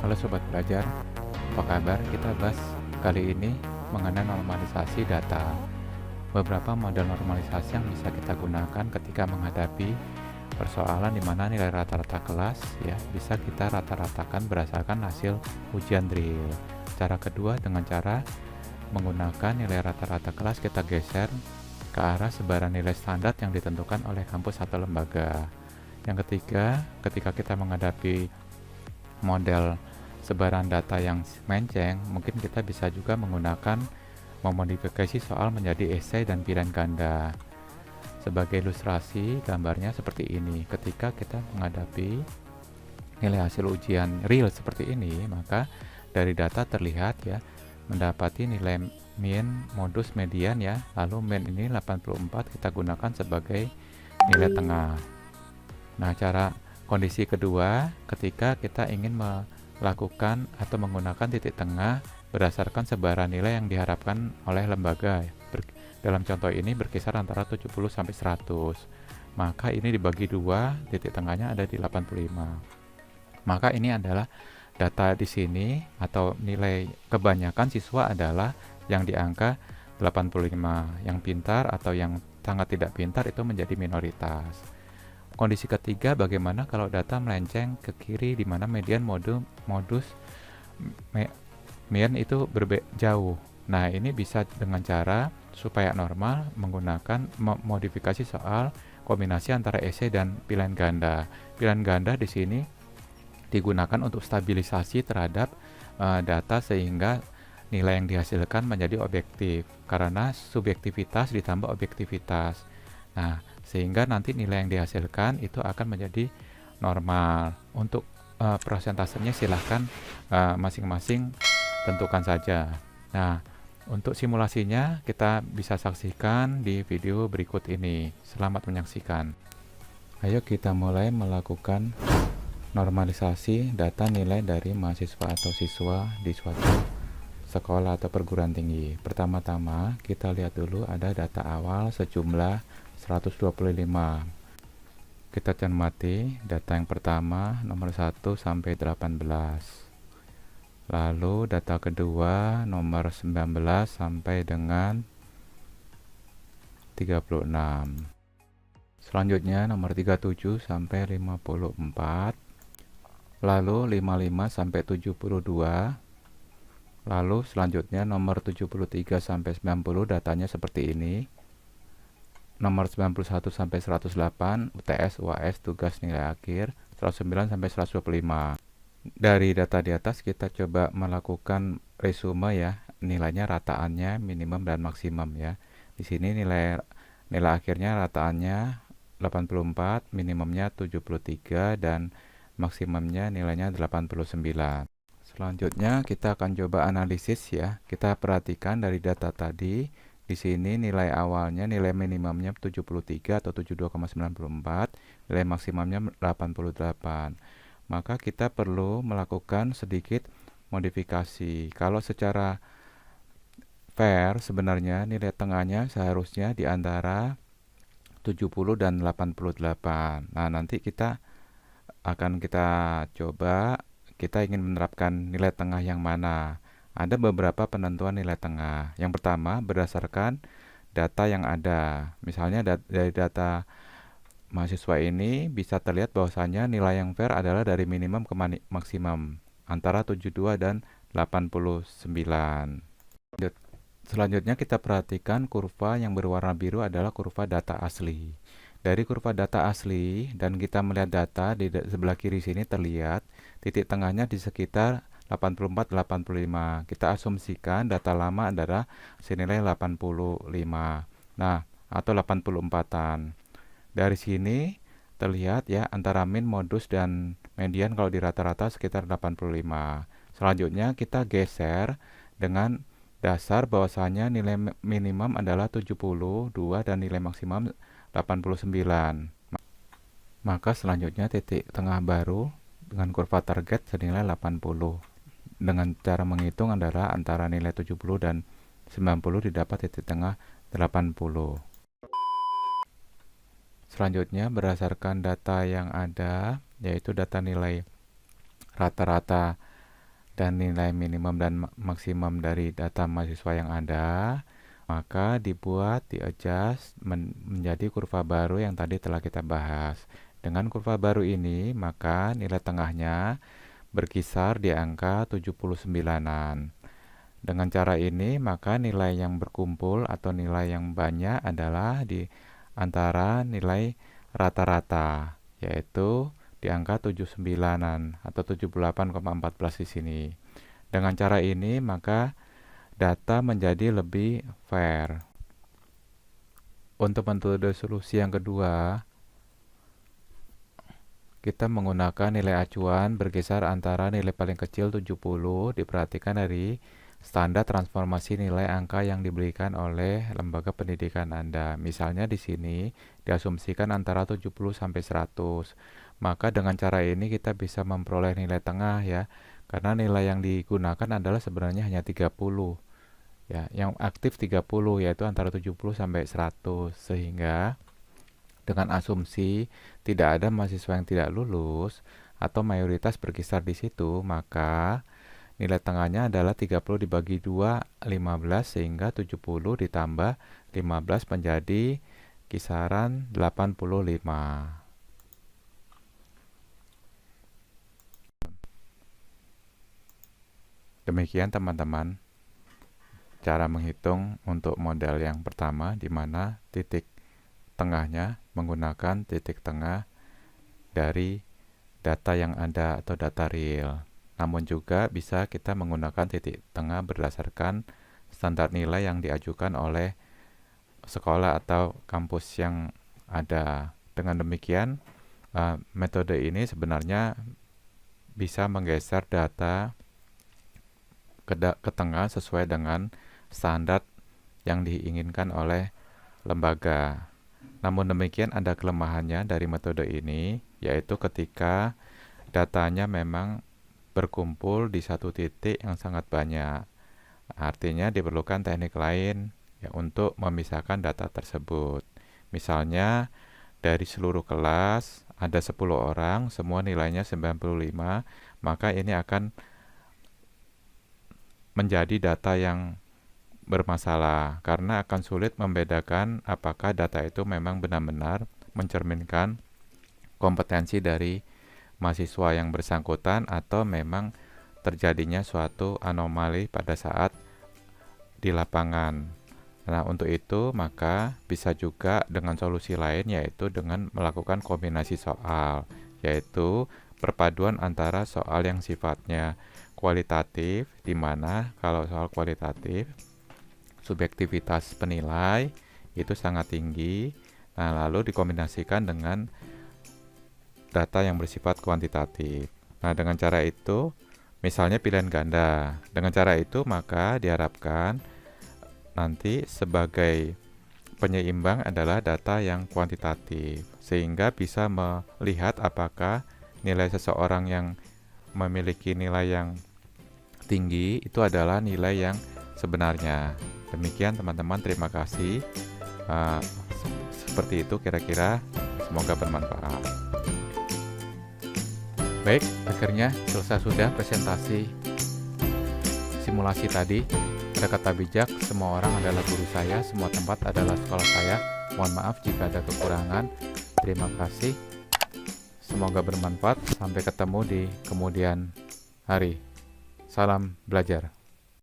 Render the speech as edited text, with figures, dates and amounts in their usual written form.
Halo Sobat Belajar, apa kabar? Kita bahas kali ini mengenai normalisasi data. Beberapa model normalisasi yang bisa kita gunakan ketika menghadapi persoalan di mana nilai rata-rata kelas ya bisa kita rata-ratakan berdasarkan hasil ujian drill. Cara kedua dengan cara menggunakan nilai rata-rata kelas kita geser ke arah sebaran nilai standar yang ditentukan oleh kampus atau lembaga. Yang ketiga, ketika kita menghadapi model sebaran data yang menceng, mungkin kita bisa juga menggunakan memodifikasi soal menjadi esai dan pilihan ganda. Sebagai ilustrasi, gambarnya seperti ini. Ketika kita menghadapi nilai hasil ujian real seperti ini, maka dari data terlihat ya, mendapati nilai min, modus, median ya. Lalu min ini 84 kita gunakan sebagai nilai tengah. Nah, kondisi kedua, ketika kita ingin melakukan atau menggunakan titik tengah berdasarkan sebaran nilai yang diharapkan oleh lembaga. Dalam contoh ini berkisar antara 70 sampai 100. Maka ini dibagi dua, titik tengahnya ada di 85. Maka ini adalah data di sini atau nilai kebanyakan siswa adalah yang di angka 85. Yang pintar atau yang sangat tidak pintar itu menjadi minoritas. Kondisi ketiga, bagaimana kalau data melenceng ke kiri di mana median modus min itu jauh. Nah, ini bisa dengan cara supaya normal menggunakan modifikasi soal kombinasi antara esai dan pilihan ganda. Pilihan ganda di sini digunakan untuk stabilisasi terhadap data sehingga nilai yang dihasilkan menjadi objektif karena subjektivitas ditambah objektivitas. Nah, sehingga nanti nilai yang dihasilkan itu akan menjadi normal. Untuk prosentasenya silahkan masing-masing tentukan saja. Nah, untuk simulasinya kita bisa saksikan di video berikut ini. Selamat menyaksikan. Ayo kita mulai melakukan normalisasi data nilai dari mahasiswa atau siswa di suatu sekolah atau perguruan tinggi. Pertama-tama kita lihat dulu ada data awal sejumlah 125. Kita cermati data yang pertama nomor 1 sampai 18. Lalu data kedua nomor 19 sampai dengan 36. Selanjutnya nomor 37 sampai 54. Lalu 55 sampai 72. Lalu selanjutnya nomor 73 sampai 90 datanya seperti ini. Nomor 91 sampai 108 UTS, UAS, tugas nilai akhir 109 sampai 125. Dari data di atas kita coba melakukan resume ya, nilainya rataannya minimum dan maksimum ya. Di sini nilai akhirnya rataannya 84, minimumnya 73 dan maksimumnya nilainya 89. Selanjutnya kita akan coba analisis ya. Kita perhatikan dari data tadi. Di sini nilai awalnya, nilai minimumnya 73 atau 72,94, nilai maksimumnya 88. Maka kita perlu melakukan sedikit modifikasi. Kalau secara fair sebenarnya nilai tengahnya seharusnya di antara 70 dan 88. Nah, nanti kita coba, kita ingin menerapkan nilai tengah yang mana. Ada beberapa penentuan nilai tengah. Yang pertama, berdasarkan data yang ada. Misalnya dari data mahasiswa ini bisa terlihat bahwasanya nilai yang fair adalah dari minimum ke maksimum antara 72 dan 89. Selanjutnya kita perhatikan kurva yang berwarna biru adalah kurva data asli. Dari kurva data asli dan kita melihat data di sebelah kiri sini terlihat titik tengahnya di sekitar 84-85. Kita asumsikan data lama adalah senilai 85. Nah, atau 84-an. Dari sini terlihat ya antara min, modus dan median kalau di rata-rata sekitar 85. Selanjutnya kita geser dengan dasar bahwasanya nilai minimum adalah 72 dan nilai maksimum 89. Maka selanjutnya titik tengah baru dengan kurva target senilai 80. Dengan cara menghitung adalah antara nilai 70 dan 90 didapat titik tengah 80. Selanjutnya berdasarkan data yang ada, yaitu data nilai rata-rata dan nilai minimum dan maksimum dari data mahasiswa yang ada, maka di-adjust menjadi kurva baru yang tadi telah kita bahas. Dengan kurva baru ini, maka nilai tengahnya berkisar di angka 79-an. Dengan cara ini, maka nilai yang berkumpul atau nilai yang banyak adalah di antara nilai rata-rata, yaitu di angka 79-an atau 78,14 di sini. Dengan cara ini, maka data menjadi lebih fair. Untuk metode solusi yang kedua, kita menggunakan nilai acuan berkisar antara nilai paling kecil 70 diperhatikan dari standar transformasi nilai angka yang diberikan oleh lembaga pendidikan Anda. Misalnya di sini diasumsikan antara 70 sampai 100. Maka dengan cara ini kita bisa memperoleh nilai tengah ya. Karena nilai yang digunakan adalah sebenarnya hanya 30. Ya, yang aktif 30 yaitu antara 70 sampai 100 sehingga dengan asumsi tidak ada mahasiswa yang tidak lulus atau mayoritas berkisar di situ, maka nilai tengahnya adalah 30 dibagi 2, 15, sehingga 70 ditambah 15 menjadi kisaran 85. Demikian teman-teman, cara menghitung untuk model yang pertama, di mana titik tengahnya menggunakan titik tengah dari data yang ada atau data real. Namun juga bisa kita menggunakan titik tengah berdasarkan standar nilai yang diajukan oleh sekolah atau kampus yang ada. Dengan demikian, metode ini sebenarnya bisa menggeser data ke tengah sesuai dengan standar yang diinginkan oleh lembaga. Namun demikian ada kelemahannya dari metode ini, yaitu ketika datanya memang berkumpul di satu titik yang sangat banyak. Artinya diperlukan teknik lain ya, untuk memisahkan data tersebut. Misalnya dari seluruh kelas ada 10 orang, semua nilainya 95, maka ini akan menjadi data yang bermasalah karena akan sulit membedakan apakah data itu memang benar-benar mencerminkan kompetensi dari mahasiswa yang bersangkutan atau memang terjadinya suatu anomali pada saat di lapangan. Nah, untuk itu maka bisa juga dengan solusi lain, yaitu dengan melakukan kombinasi soal, yaitu perpaduan antara soal yang sifatnya kualitatif, di mana kalau soal kualitatif subjektivitas penilai itu sangat tinggi. Nah, lalu dikombinasikan dengan data yang bersifat kuantitatif. Nah, dengan cara itu, misalnya pilihan ganda. Dengan cara itu, maka diharapkan nanti sebagai penyeimbang adalah data yang kuantitatif, sehingga bisa melihat apakah nilai seseorang yang memiliki nilai yang tinggi itu adalah nilai yang sebenarnya. Demikian teman-teman, terima kasih. Seperti itu kira-kira, semoga bermanfaat. Baik, akhirnya selesai sudah presentasi simulasi tadi. Berkata bijak, semua orang adalah guru saya, semua tempat adalah sekolah saya. Mohon maaf jika ada kekurangan. Terima kasih. Semoga bermanfaat. Sampai ketemu di kemudian hari. Salam belajar.